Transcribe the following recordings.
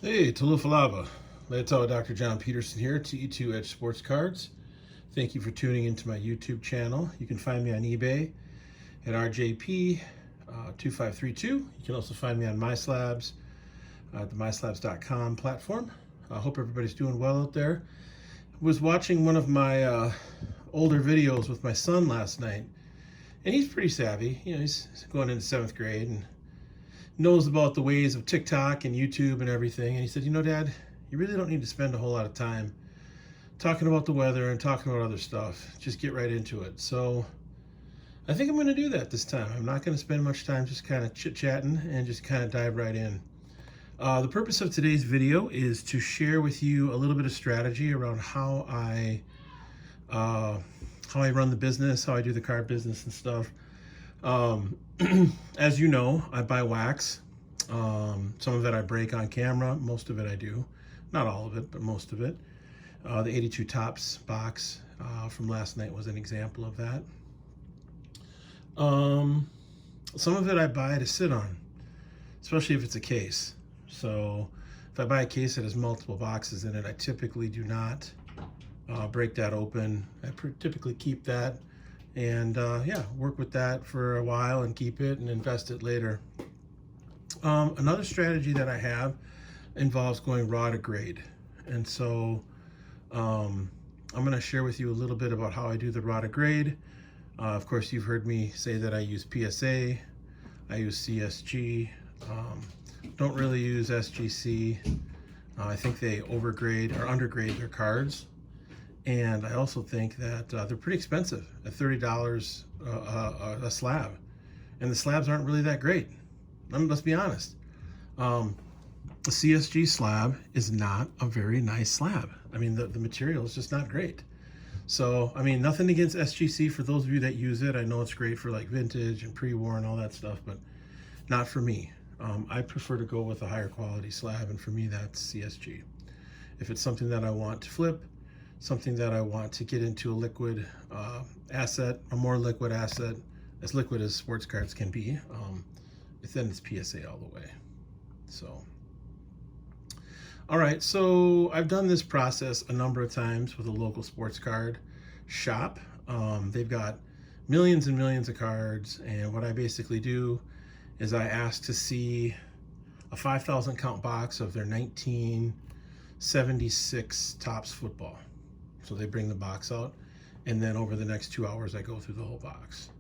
Hey, Talufalava. Leitao Dr. John Peterson here, TE2 Edge Sports Cards. Thank you for tuning into my YouTube channel. You can find me on eBay at RJP 2532. You can also find me on MySlabs at the myslabs.com platform. I hope everybody's doing well out there. I was watching one of my older videos with my son last night, and he's pretty savvy. You know, he's going into 7th grade and knows about the ways of TikTok and YouTube and everything. And he said, you know, Dad, you really don't need to spend a whole lot of time talking about the weather and talking about other stuff. Just get right into it. So I think I'm going to do that this time. I'm not going to spend much time just kind of chit-chatting and just kind of dive right in. The purpose of today's video is to share with you a little bit of strategy around how I run the business, how I do the card business and stuff. As you know, I buy wax. Some of it I break on camera. Most of it I do. Not all of it, but most of it. The 82 Topps box from last night was an example of that. Some of it I buy to sit on, especially if it's a case. So if I buy a case that has multiple boxes in it, I typically do not break that open. I typically keep that and yeah, work with that for a while and keep it and invest it later. Another strategy that I have involves going raw to grade. And so I'm going to share with you a little bit about how I do the raw to grade. Of course, you've heard me say that I use PSA, I use CSG, don't really use SGC. I think they overgrade or undergrade their cards. And I also think that they're pretty expensive at $30 a slab. And the slabs aren't really that great. Let's be honest. A CSG slab is not a very nice slab. I mean, the material is just not great. So, I mean, nothing against SGC for those of you that use it. I know it's great for like vintage and pre-war and all that stuff, but not for me. I prefer to go with a higher quality slab, and for me, that's CSG. If it's something that I want to flip, something that I want to get into a liquid asset, a more liquid asset, as liquid as sports cards can be, then it's PSA all the way. So, all right, so I've done this process a number of times with a local sports card shop. They've got millions and millions of cards, and what I basically do is I ask to see a 5,000 count box of their 1976 Topps football. So they bring the box out, and then over the next 2 hours, I go through the whole box.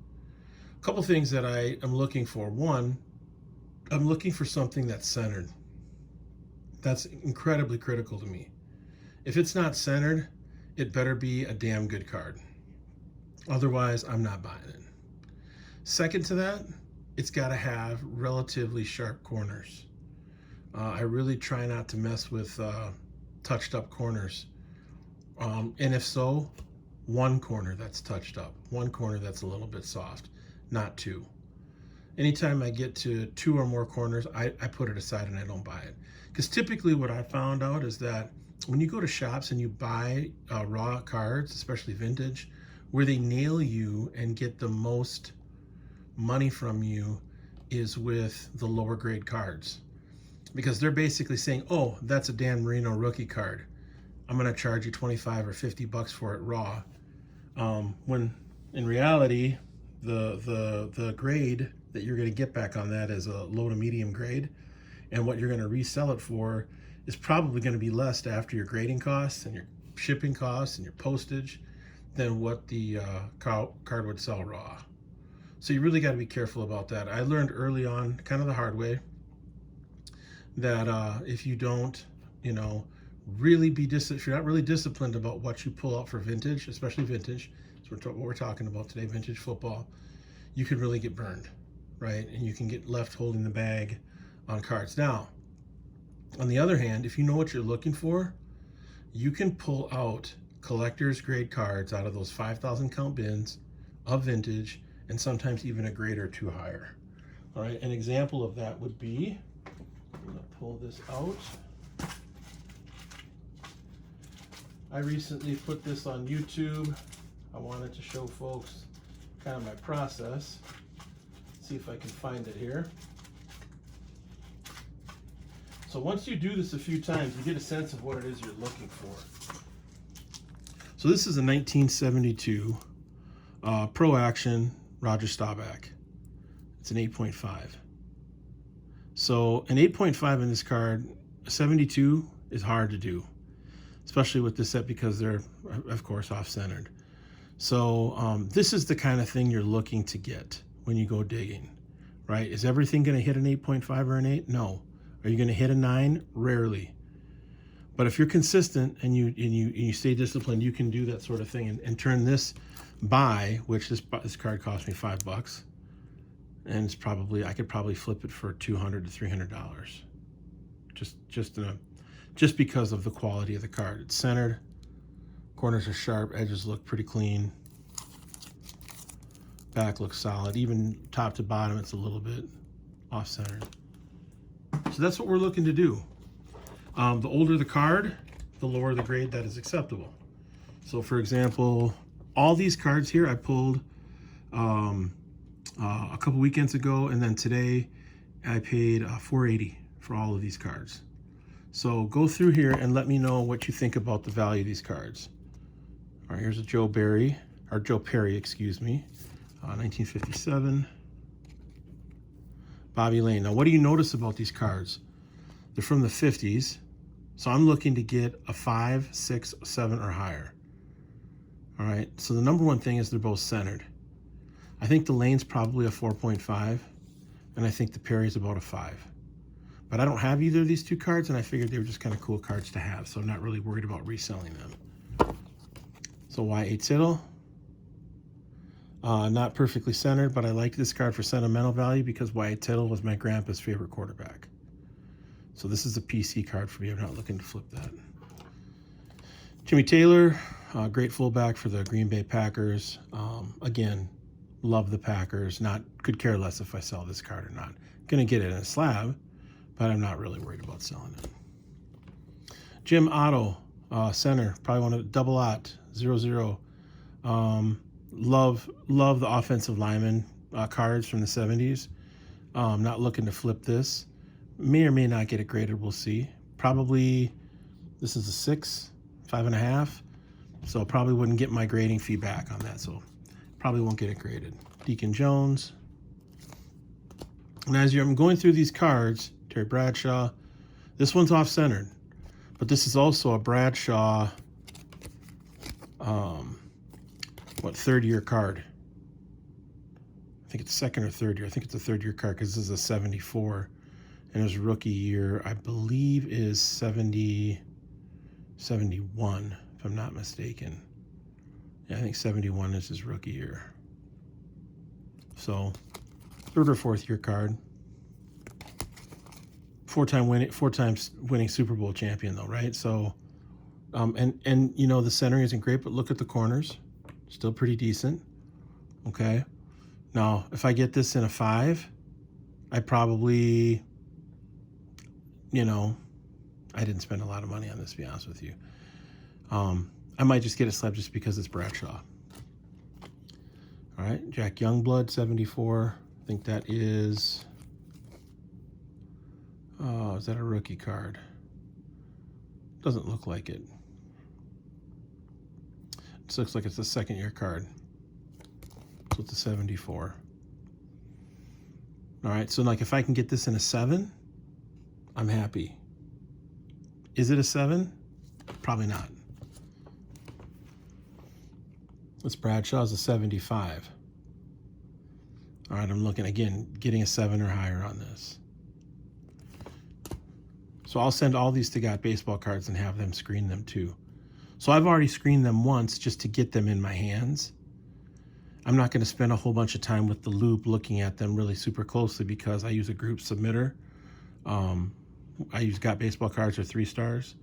A couple things that I am looking for. One, I'm looking for something that's centered. That's incredibly critical to me. If it's not centered, it better be a damn good card. Otherwise, I'm not buying it. Second to that, it's got to have relatively sharp corners. I really try not to mess with touched up corners. And if so, one corner that's touched up, one corner that's a little bit soft, not two. Anytime I get to 2 or more corners, I put it aside and I don't buy it. Because typically what I found out is that when you go to shops and you buy raw cards, especially vintage, where they nail you and get the most money from you is with the lower grade cards. Because they're basically saying, oh, that's a Dan Marino rookie card. I'm going to charge you 25 or 50 bucks for it raw. When in reality, the grade that you're going to get back on that is a low to medium grade. And what you're going to resell it for is probably going to be less after your grading costs and your shipping costs and your postage than what the card would sell raw. So you really got to be careful about that. I learned early on, kind of the hard way, that if you don't, you know, if you're not really disciplined about what you pull out for vintage, especially vintage, that's what we're talking about today, vintage football, you can really get burned, right? And you can get left holding the bag on cards. Now, on the other hand, if you know what you're looking for, you can pull out collector's grade cards out of those 5,000 count bins of vintage, and sometimes even a grade or two higher. All right, an example of that would be, I'm gonna pull this out. I recently put this on YouTube. I wanted to show folks kind of my process. See if I can find it here. So once you do this a few times, you get a sense of what it is you're looking for. So this is a 1972 Pro Action Roger Staubach. It's an 8.5. So an 8.5 in this card, a 72 is hard to do, especially with this set because they're, of course, off-centered. So this is the kind of thing you're looking to get when you go digging, right? Is everything going to hit an 8.5 or an 8? No. Are you going to hit a 9? Rarely. But if you're consistent and you stay disciplined, you can do that sort of thing and turn this buy, which this card cost me $5, and it's probably, I could probably flip it for $200 to $300, just because of the quality of the card. It's centered, corners are sharp, edges look pretty clean, back looks solid, even top to bottom it's a little bit off-centered. So that's what we're looking to do. The older the card, the lower the grade that is acceptable. So for example, all these cards here I pulled a couple weekends ago, and then today I paid $4.80 for all of these cards. So go through here and let me know what you think about the value of these cards. All right, here's a Joe Perry, excuse me, 1957. Bobby Lane. Now, what do you notice about these cards? They're from the 50s, so I'm looking to get a 5, 6, 7, or higher. All right, so the number one thing is they're both centered. I think the Lane's probably a 4.5, and I think the Perry's about a 5. But I don't have either of these two cards, and I figured they were just kind of cool cards to have, so I'm not really worried about reselling them. So why Tittle? Not perfectly centered, but I liked this card for sentimental value because Wyatt Tittle was my grandpa's favorite quarterback. So this is a PC card for me. I'm not looking to flip that. Jimmy Taylor, great fullback for the Green Bay Packers. Again, love the Packers. Could care less if I sell this card or not. Gonna get it in a slab, but I'm not really worried about selling it. Jim Otto, center, probably one of double aught, 0-0. Love the offensive lineman cards from the 70s. Not looking to flip this. May or may not get it graded, we'll see. Probably, this is a 6, 5.5. So probably wouldn't get my grading feedback on that, so probably won't get it graded. Deacon Jones. And as I'm going through these cards, Terry Bradshaw, this one's off-centered, but this is also a Bradshaw, third-year card. I think it's second or third year. I think it's a third-year card because this is a 74, and his rookie year, I believe, is 71, if I'm not mistaken. Yeah, I think 71 is his rookie year. So, third or fourth year card. Four times winning Super Bowl champion though, right? So, and you know the centering isn't great, but look at the corners, still pretty decent. Okay. Now, if I get this in a 5, I probably, I didn't spend a lot of money on this, to be honest with you. I might just get a slab just because it's Bradshaw. All right, Jack Youngblood, 74. I think that is that a rookie card? Doesn't look like it. This looks like it's a second-year card. So it's a 74. All right, so like if I can get this in a 7, I'm happy. Is it a 7? Probably not. This Bradshaw's a 75. All right, I'm looking again, getting a 7 or higher on this. So I'll send all these to Got Baseball Cards and have them screen them too. So I've already screened them once just to get them in my hands. I'm not going to spend a whole bunch of time with the loop looking at them really super closely because I use a group submitter. I use Got Baseball Cards or 3 stars.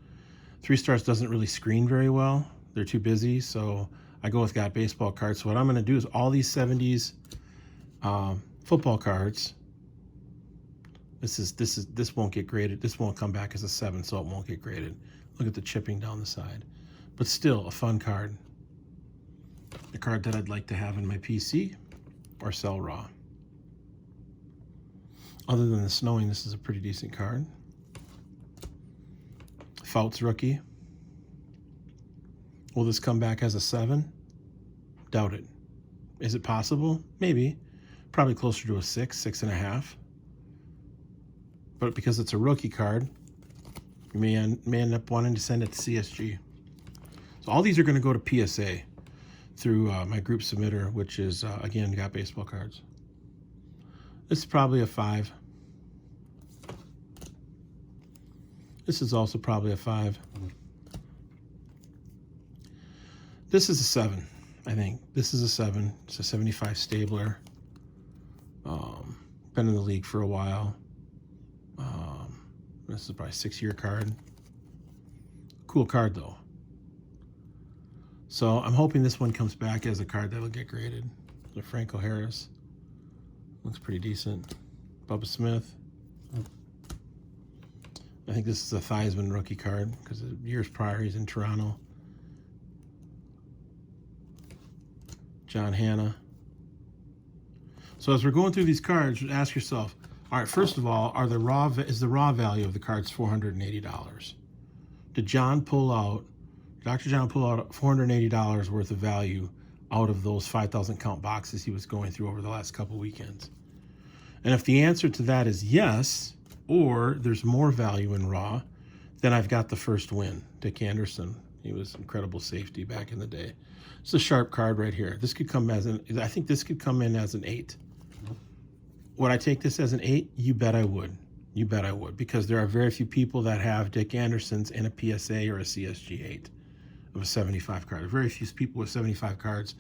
3 stars doesn't really screen very well. They're too busy, so I go with Got Baseball Cards. So what I'm going to do is all these 70s football cards. This won't get graded. This won't come back as a 7, so it won't get graded. Look at the chipping down the side. But still, a fun card. A card that I'd like to have in my PC or sell raw. Other than the snowing, this is a pretty decent card. Fouts rookie. Will this come back as a 7? Doubt it. Is it possible? Maybe. Probably closer to a 6, 6.5. But because it's a rookie card, you may end up wanting to send it to CSG. So all these are going to go to PSA through my group submitter, which is, again, Got Baseball Cards. This is probably a 5. This is also probably a 5. This is a 7, I think. This is a 7. It's a 75 Stabler. Been in the league for a while. This is probably a 6-year card. Cool card, though. So I'm hoping this one comes back as a card that'll get graded. The Franco Harris. Looks pretty decent. Bubba Smith. I think this is a Theismann rookie card because years prior he's in Toronto. John Hanna. So as we're going through these cards, ask yourself, all right, first of all, is the raw value of the cards $480? Did Dr. John pull out $480 worth of value out of those 5,000 count boxes he was going through over the last couple weekends? And if the answer to that is yes, or there's more value in raw, then I've got the first win. Dick Anderson, he was incredible safety back in the day. It's a sharp card right here. This could come I think this could come in as an 8. Would I take this as an 8? You bet I would. You bet I would, because there are very few people that have Dick Anderson's in a PSA or a CSG 8 of a 75 card. Very few people with 75 cards,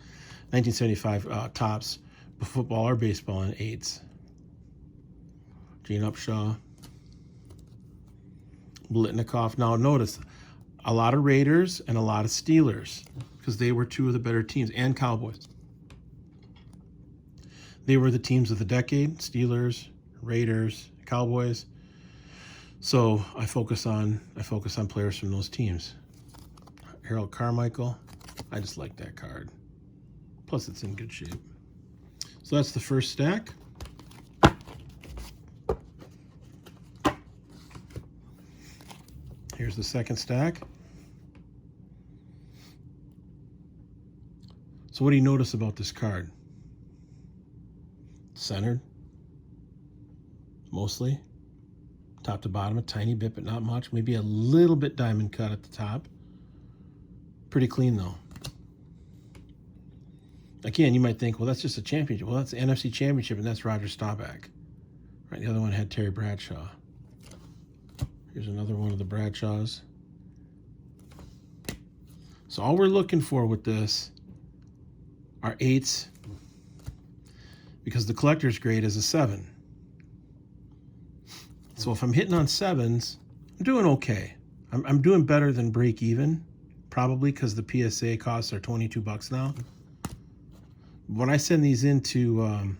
1975 tops, football or baseball in 8s. Gene Upshaw. Blitnikoff. Now notice, a lot of Raiders and a lot of Steelers, because they were two of the better teams, and Cowboys. They were the teams of the decade, Steelers, Raiders, Cowboys. So I focus on players from those teams. Harold Carmichael, I just like that card. Plus it's in good shape. So that's the first stack. Here's the second stack. So what do you notice about this card? Centered, mostly. Top to bottom, a tiny bit, but not much. Maybe a little bit diamond cut at the top. Pretty clean, though. Again, you might think, well, that's just a championship. Well, that's the NFC Championship, and that's Roger Staubach. Right, the other one had Terry Bradshaw. Here's another one of the Bradshaws. So all we're looking for with this are 8s, because the collector's grade is a 7. So if I'm hitting on 7s, I'm doing okay. I'm doing better than break even, probably because the PSA costs are $22 now. When I send these into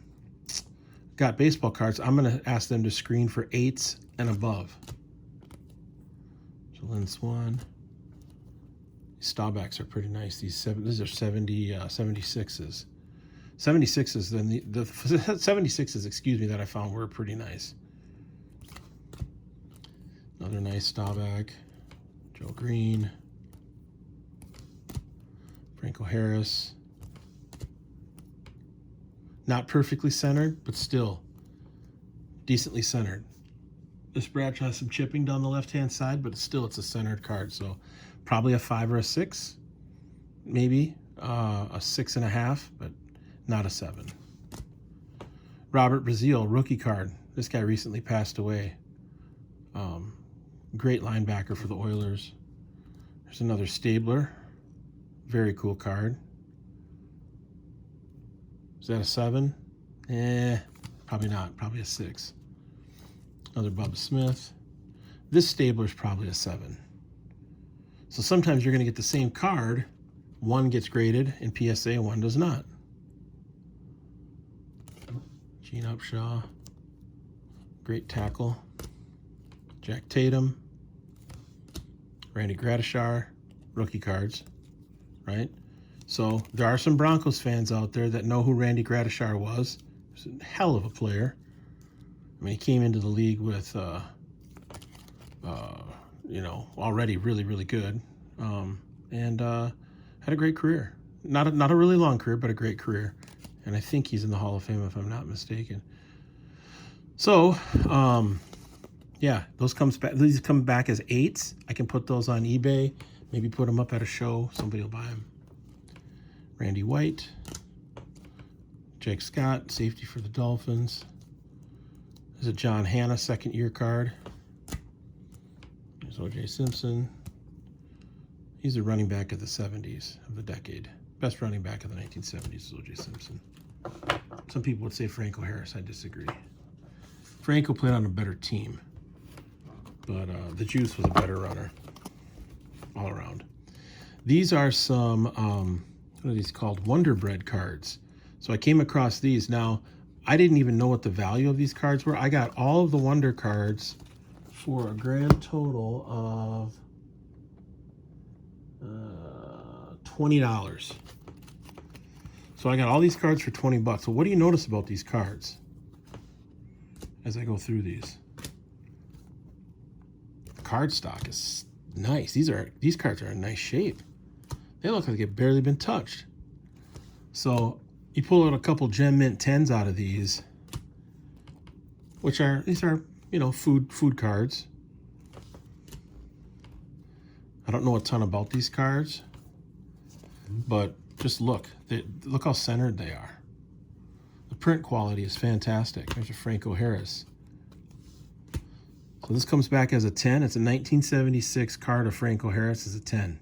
Got Baseball Cards, I'm going to ask them to screen for 8s and above. So Lynn Swan. Staubachs are pretty nice. These are 76s. 76s, then the 76s, excuse me, that I found were pretty nice. Another nice Staubach. Joe Green. Franco Harris. Not perfectly centered, but still decently centered. This Bradshaw has some chipping down the left-hand side, but it's a centered card, so probably a 5 or a 6, maybe a 6.5, but not a 7. Robert Brazile, rookie card. This guy recently passed away. Great linebacker for the Oilers. There's another Stabler. Very cool card. Is that a 7? Probably not. Probably a 6. Another Bubba Smith. This Stabler's probably a 7. So sometimes you're going to get the same card. One gets graded in PSA, one does not. Gene Upshaw. Great tackle. Jack Tatum. Randy Gradishar. Rookie cards. Right? So there are some Broncos fans out there that know who Randy Gradishar was. He's a hell of a player. I mean, he came into the league with already really, really good, and had a great career. Not a really long career, but a great career. And I think he's in the Hall of Fame if I'm not mistaken. So, yeah, these come back as 8s. I can put those on eBay, maybe put them up at a show. Somebody will buy them. Randy White, Jake Scott, safety for the Dolphins. There's a John Hanna second-year card. There's O.J. Simpson. He's a running back of the 70s, of the decade. Best running back of the 1970s is O.J. Simpson. Some people would say Franco Harris. I disagree. Franco played on a better team, but the Juice was a better runner all around. These are some, what are these called? Wonder Bread cards. So I came across these. Now, I didn't even know what the value of these cards were. I got all of the Wonder cards for a grand total of $20. So I got all these cards for $20. So what do you notice about these cards as I go through these? The card stock is nice. These cards are in nice shape. They look like they've barely been touched. So you pull out a couple Gem Mint 10s out of these, these are food cards. I don't know a ton about these cards, but just look how centered they are. The print quality is fantastic. There's a Franco Harris. So this comes back as a 10. It's a 1976 card of Franco Harris as a 10.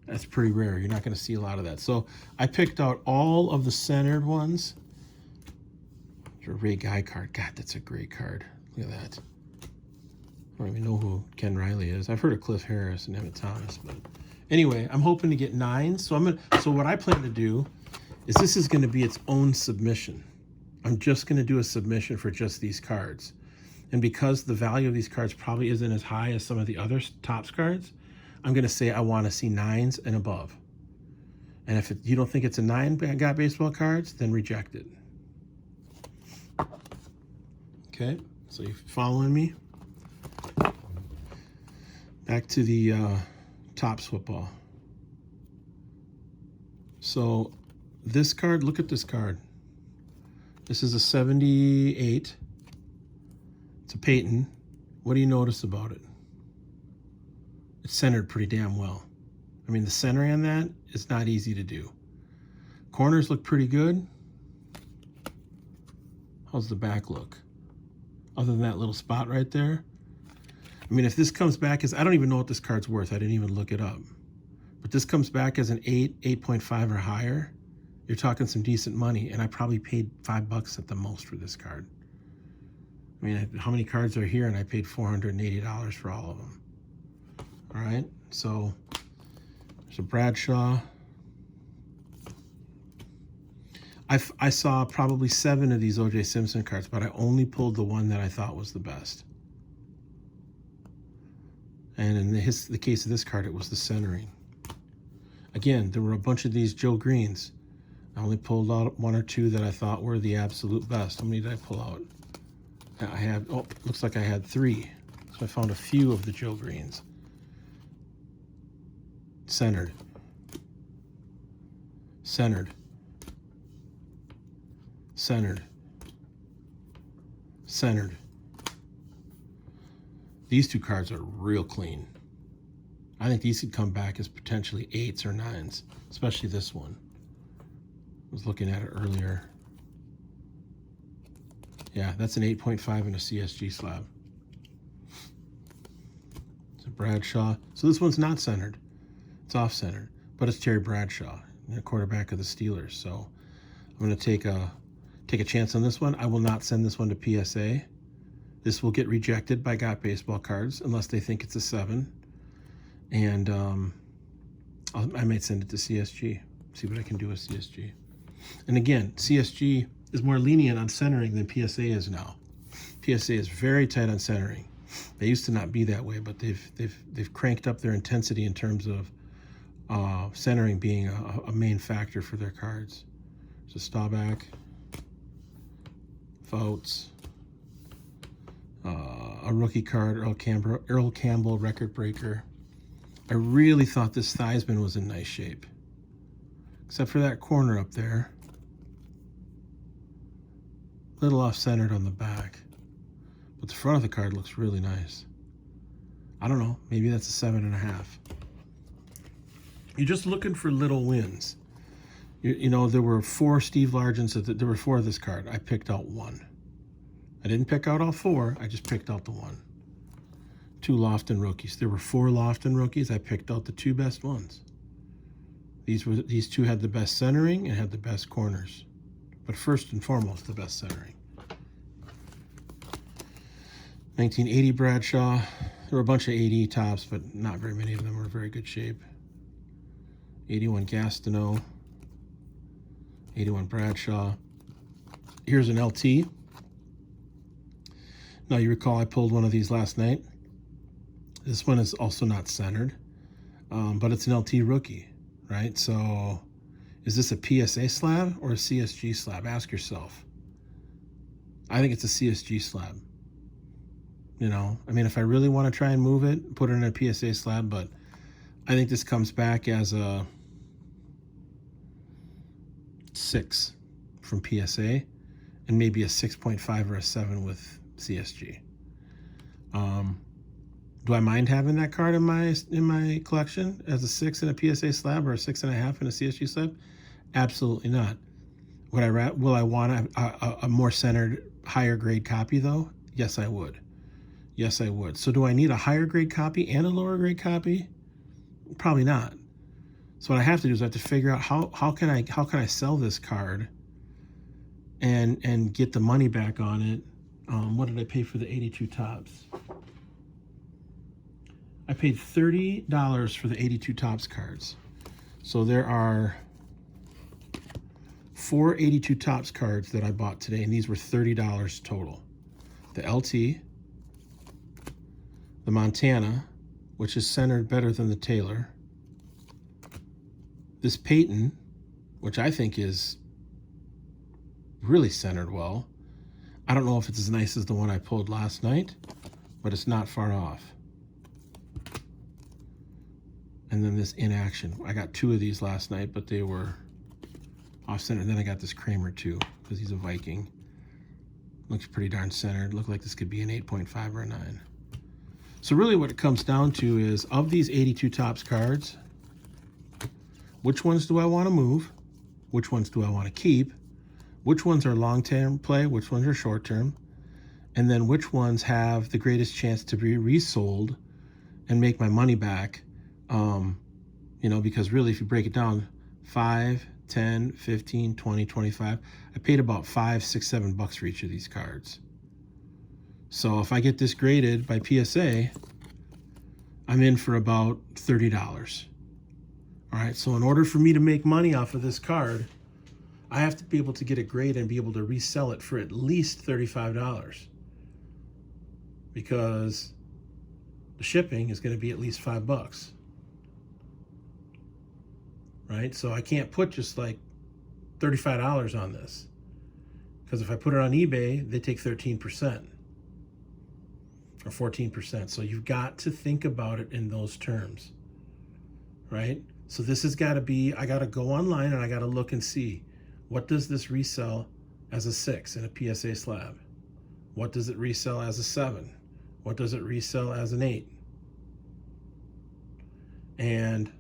That's pretty rare. You're not going to see a lot of that. So I picked out all of the centered ones. There's a Ray Guy card. God, that's a great card. Look at that. I don't even know who Ken Riley is. I've heard of Cliff Harris and Emmett Thomas, but anyway, I'm hoping to get 9s. So what I plan to do is this is going to be its own submission. I'm just going to do a submission for just these cards. And because the value of these cards probably isn't as high as some of the other Topps cards, I'm going to say I want to see 9s and above. And if you don't think it's a 9 got baseball cards, then reject it. Okay, so you following me? Back to the Topps football. So this card, look at this card. This is a 78. It's a Peyton. What do you notice about it? It's centered pretty damn well. I mean, the centering on that is not easy to do. Corners look pretty good. How's the back look? Other than that little spot right there. I mean, if this comes back as, I don't even know what this card's worth. I didn't even look it up. But this comes back as an 8, 8.5 or higher. You're talking some decent money. And I probably paid $5 at the most for this card. I mean, how many cards are here? And I paid $480 for all of them. All right. So there's a Bradshaw. I saw probably 7 of these O.J. Simpson cards, but I only pulled the one that I thought was the best. And in the case of this card, it was the centering. Again, there were a bunch of these Joe Greens. I only pulled out 1 or 2 that I thought were the absolute best. How many did I pull out? I had, looks like I had 3. So I found a few of the Joe Greens. Centered. Centered. Centered. Centered. These 2 cards are real clean. I think these could come back as potentially 8s or 9s, especially this one. I was looking at it earlier. Yeah, that's an 8.5 in a CSG slab. It's a Bradshaw. So this one's not centered. It's off-centered, but it's Terry Bradshaw, the quarterback of the Steelers. So I'm going to take a chance on this one. I will not send this one to PSA. This will get rejected by Got Baseball Cards unless they think it's a 7. And I might send it to CSG, see what I can do with CSG. And again, CSG is more lenient on centering than PSA is now. PSA is very tight on centering. They used to not be that way, but they've cranked up their intensity in terms of centering being a main factor for their cards. So Staubach, Fouts, a rookie card, Earl Campbell record breaker. I really thought this Theismann was in nice shape, except for that corner up there. A little off-centered on the back, but the front of the card looks really nice. I don't know, maybe that's a 7.5. You're just looking for little wins. You know, there were 4 Steve Largents. There were 4 of this card. I picked out 1. I didn't pick out all 4. I just picked out the 1. 2 Lofton rookies. There were 4 Lofton rookies. I picked out the 2 best ones. These 2 had the best centering and had the best corners. But first and foremost, the best centering. 1980 Bradshaw. There were a bunch of 80 tops, but not very many of them were in very good shape. 81 Gastineau. 81 Bradshaw. Here's an LT. Now you recall I pulled one of these last night. This one is also not centered, but it's an LT rookie, right? So is this a PSA slab or a CSG slab? Ask yourself. I think it's a CSG slab. You know, I mean, if I really want to try and move it, put it in a PSA slab, but I think this comes back as a 6 from PSA and maybe a 6.5 or a 7 with CSG. Do I mind having that card in my collection as a 6 in a PSA slab or a 6.5 in a CSG slab? Absolutely not. Will I want a more centered, higher grade copy though? Yes, I would. Yes, I would. So do I need a higher grade copy and a lower grade copy? Probably not. So what I have to do is I have to figure out how can I sell this card and get the money back on it. What did I pay for the 82 tops? I paid $30 for the 82 tops cards. So there are 4 82 tops cards that I bought today, and these were $30 total. The LT, the Montana, which is centered better than the Taylor. This Peyton, which I think is really centered well. I don't know if it's as nice as the one I pulled last night, but it's not far off. And then this In Action. I got 2 of these last night, but they were off-center. And then I got this Kramer too, because he's a Viking. Looks pretty darn centered. Looked like this could be an 8.5 or a 9. So really what it comes down to is, of these 82 tops cards, which ones do I want to move? Which ones do I want to keep? Which ones are long-term play? Which ones are short-term? And then which ones have the greatest chance to be resold and make my money back? You know, because really, if you break it down, 5, 10, 15, 20, 25, I paid about $5, $6, $7 for each of these cards. So if I get this graded by PSA, I'm in for about $30. All right, so in order for me to make money off of this card, I have to be able to get it graded and be able to resell it for at least $35, because the shipping is going to be at least $5. Right? So I can't put just like $35 on this, because if I put it on eBay, they take 13% or 14%. So you've got to think about it in those terms, right? So this has got to be, I got to go online and I got to look and see, what does this resell as a 6 in a PSA slab? What does it resell as a 7? What does it resell as an 8? And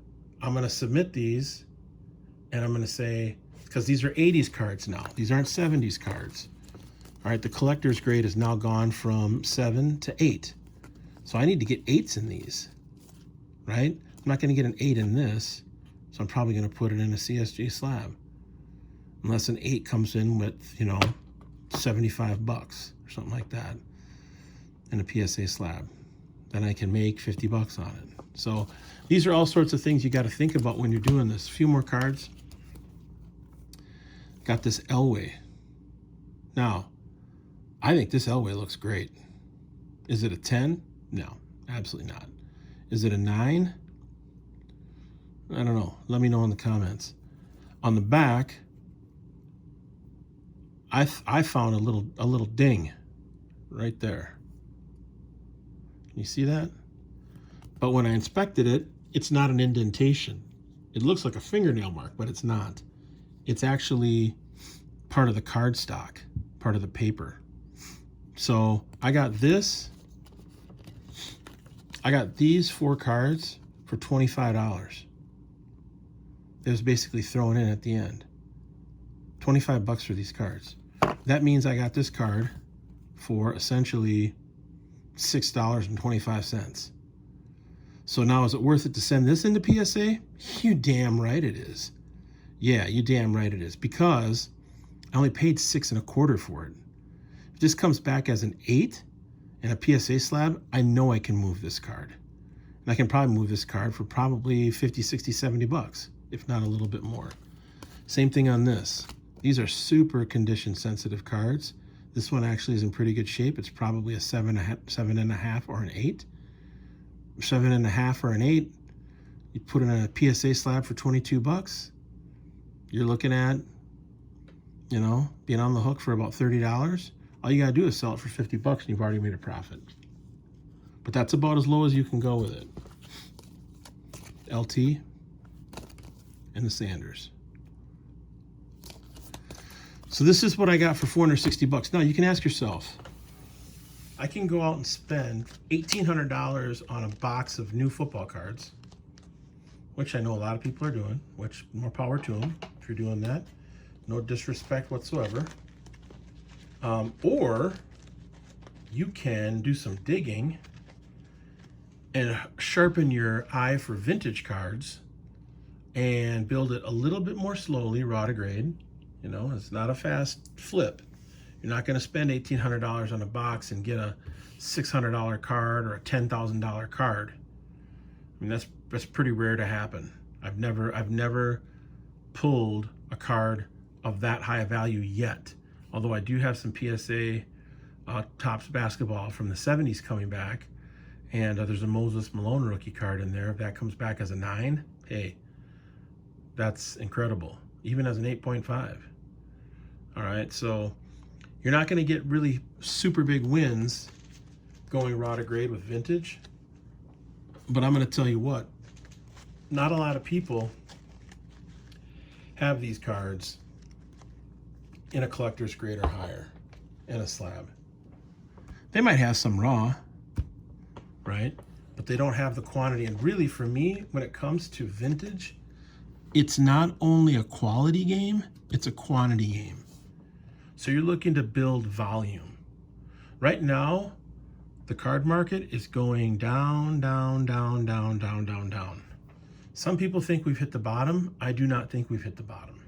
I'm going to submit these, and I'm going to say, because these are 80s cards now. These aren't 70s cards. All right, the collector's grade is now gone from 7 to 8. So I need to get 8s in these, right? I'm not going to get an 8 in this, so I'm probably going to put it in a CSG slab. Unless an 8 comes in with, you know, $75 or something like that in a PSA slab. Then I can make $50 on it. So these are all sorts of things you got to think about when you're doing this. A few more cards. Got this Elway. Now, I think this Elway looks great. Is it a 10? No, absolutely not. Is it a 9? I don't know. Let me know in the comments. On the back, I found a little ding right there. Can you see that? But when I inspected it, it's not an indentation. It looks like a fingernail mark, but it's not. It's actually part of the cardstock, part of the paper. So I got this. I got these 4 cards for $25. It was basically thrown in at the end. 25 bucks for these cards. That means I got this card for essentially $6.25. So now, is it worth it to send this into PSA? You damn right it is. Yeah, you damn right it is, because I only paid $6.25 for it. If this comes back as an 8 and a PSA slab, I know I can move this card. And I can probably move this card for probably 50, 60, 70 bucks, if not a little bit more. Same thing on this. These are super condition sensitive cards. This one actually is in pretty good shape. It's probably a 7.5 or an 8. 7.5 or an 8. You put in a PSA slab for 22 bucks. You're looking at, you know, being on the hook for about $30. All you gotta do is sell it for 50 bucks and you've already made a profit. But that's about as low as you can go with it. LT and the Sanders. So this is what I got for 460 bucks. Now you can ask yourself, I can go out and spend $1,800 on a box of new football cards, which I know a lot of people are doing, which more power to them if you're doing that. No disrespect whatsoever. Or you can do some digging and sharpen your eye for vintage cards and build it a little bit more slowly, raw to grade. You know, it's not a fast flip. You're not going to spend $1,800 on a box and get a $600 card or a $10,000 card. I mean, that's pretty rare to happen. I've never pulled a card of that high a value yet. Although I do have some PSA Topps basketball from the 70s coming back, and there's a Moses Malone rookie card in there. If that comes back as a 9, hey, that's incredible. Even as an 8.5. All right, so you're not going to get really super big wins going raw to grade with vintage. But I'm going to tell you what, not a lot of people have these cards in a collector's grade or higher in a slab. They might have some raw, right? But they don't have the quantity. And really, for me, when it comes to vintage, it's not only a quality game, it's a quantity game. So you're looking to build volume. Right now, the card market is going down, down, down, down, down, down, down. Some people think we've hit the bottom. I do not think we've hit the bottom.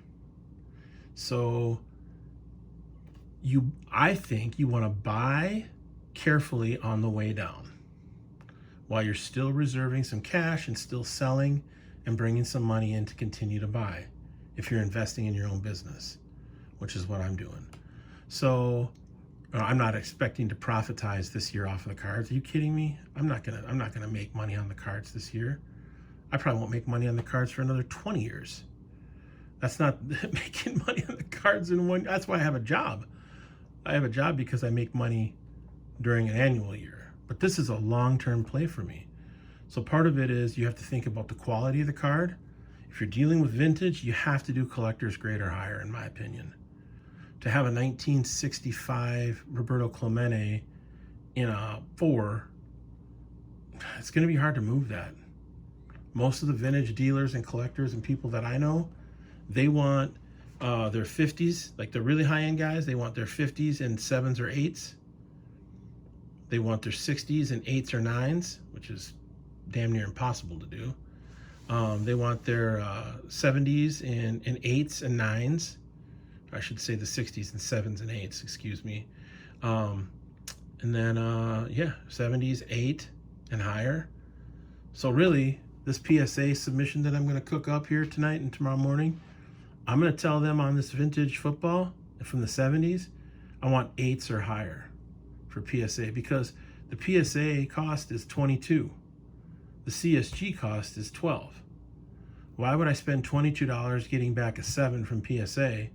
So I think you want to buy carefully on the way down while you're still reserving some cash and still selling and bringing some money in to continue to buy if you're investing in your own business, which is what I'm doing. So I'm not expecting to profitize this year off of the cards. Are you kidding me? I'm not gonna make money on the cards this year. I probably won't make money on the cards for another 20 years. That's not making money on the cards in one. That's why I have a job. I have a job because I make money during an annual year. But this is a long-term play for me. So part of it is you have to think about the quality of the card. If you're dealing with vintage, you have to do collector's grade or higher, in my opinion. To have a 1965 Roberto Clemente in a 4, it's going to be hard to move that. Most of the vintage dealers and collectors and people that I know, they want their 50s, like the really high-end guys, they want their 50s in 7s or 8s. They want their 60s in 8s or 9s, which is damn near impossible to do. They want their 70s in 8s and 9s. I should say the 60s and 7s and 8s, excuse me. And then, 70s, 8 and higher. So really, this PSA submission that I'm going to cook up here tonight and tomorrow morning, I'm going to tell them on this vintage football from the 70s, I want 8s or higher for PSA, because the PSA cost is 22. The CSG cost is 12. Why would I spend $22 getting back a 7 from PSA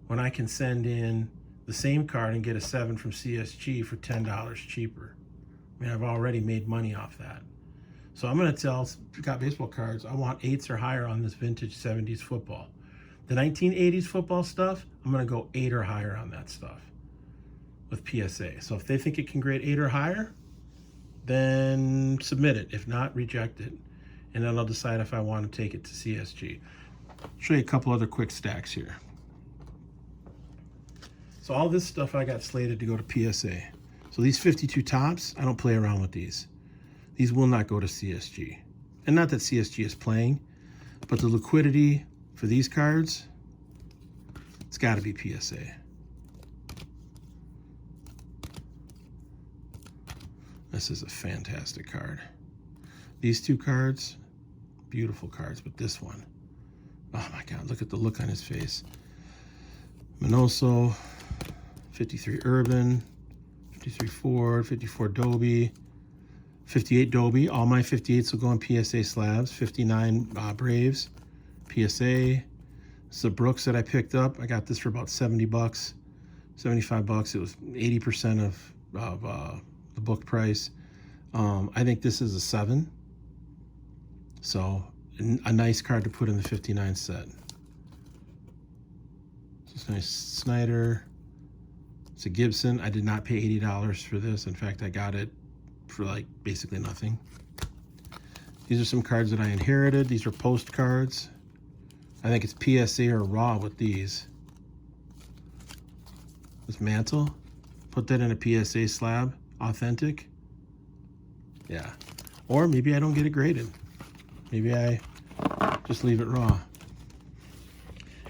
when I can send in the same card and get a 7 from CSG for $10 cheaper? I mean, I've already made money off that. So I'm going to tell, if you got baseball cards, I want 8s or higher on this vintage 70s football. The 1980s football stuff, I'm going to go 8 or higher on that stuff with PSA. So if they think it can grade 8 or higher, then submit it. If not, reject it. And then I'll decide if I want to take it to CSG. I'll show you a couple other quick stacks here. So all this stuff I got slated to go to PSA. So these 52 tops, I don't play around with these. These will not go to CSG. And not that CSG is playing, but the liquidity for these cards, it's got to be PSA. This is a fantastic card. These two cards, beautiful cards, but this one, oh my God, look at the look on his face. Minoso, 53 Urban, 53 Ford, 54 Dobie, 58 Dobie. All my 58s will go on PSA slabs. 59 Braves, PSA. This is a Brooks that I picked up. I got this for about 70 bucks, 75 bucks. It was 80% of the book price. I think this is a 7. So a nice card to put in the 59 set. It's nice Snyder. It's a Gibson. I did not pay $80 for this. In fact, I got it for like basically nothing. These are some cards that I inherited. These are postcards. I think it's PSA or raw with these. This Mantle. Put that in a PSA slab. Authentic. Yeah. Or maybe I don't get it graded. Maybe I just leave it raw.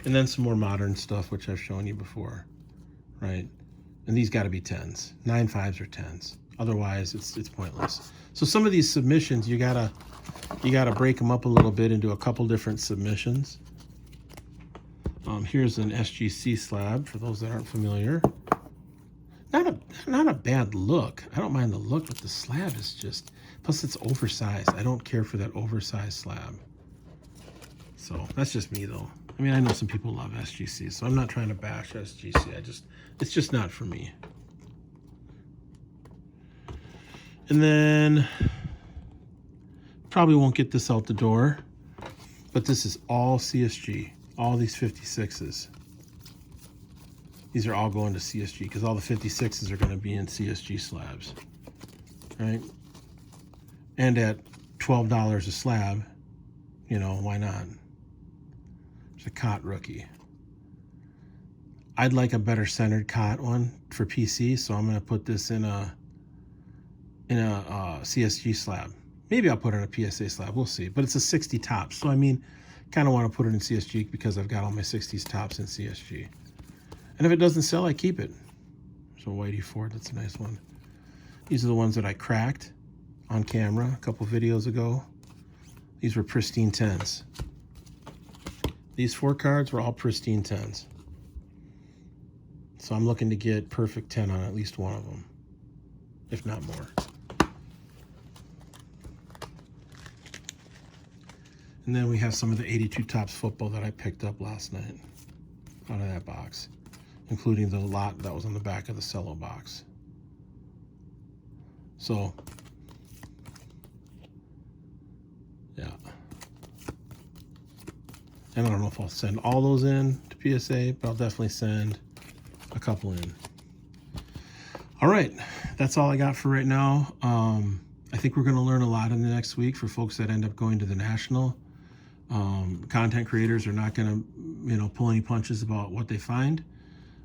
And then some more modern stuff, which I've shown you before, right? And these got to be 10s. 9 5s or 10s. Otherwise, it's pointless. So some of these submissions, you gotta break them up a little bit into a couple different submissions. Here's an SGC slab for those that aren't familiar. Not a bad look. I don't mind the look, but the slab is just, plus it's oversized. I don't care for that oversized slab. So that's just me though. I mean, I know some people love SGC, so I'm not trying to bash SGC. It's just not for me. And then probably won't get this out the door, but this is all CSG, all these 56s. These are all going to CSG because all the 56s are going to be in CSG slabs, right? And at $12 a slab, you know, why not? It's a Cot rookie. I'd like a better centered Cot one for PC, so I'm going to put this in a CSG slab. Maybe I'll put it in a PSA slab. We'll see. But it's a 60 tops, so I mean, kind of want to put it in CSG because I've got all my 60s tops in CSG. And if it doesn't sell, I keep it. So Whitey Ford, that's a nice one. These are the ones that I cracked on camera a couple videos ago. These were pristine 10s. These 4 cards were all pristine 10s. So I'm looking to get perfect 10 on at least one of them, if not more. And then we have some of the 82 Tops football that I picked up last night out of that box, including the lot that was on the back of the cello box. So, yeah. And I don't know if I'll send all those in to PSA, but I'll definitely send a couple in. All right, that's all I got for right now. I think we're going to learn a lot in the next week for folks that end up going to the National. Content creators are not going to, pull any punches about what they find.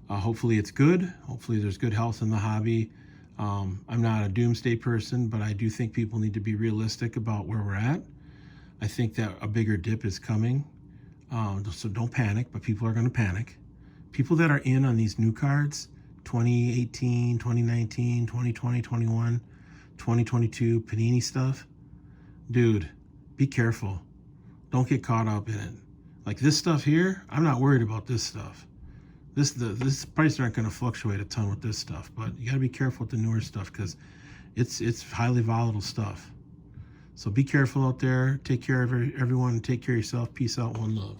Hopefully it's good. Hopefully there's good health in the hobby. I'm not a doomsday person, but I do think people need to be realistic about where we're at. I think that a bigger dip is coming. So don't panic, but people are going to panic. People that are in on these new cards, 2018, 2019, 2020, 21, 2022 Panini stuff, dude, be careful. Don't get caught up in it. Like this stuff here, I'm not worried about this stuff. This prices aren't going to fluctuate a ton with this stuff, but you got to be careful with the newer stuff because it's highly volatile stuff. So be careful out there. Take care of everyone. Take care of yourself. Peace out. One love.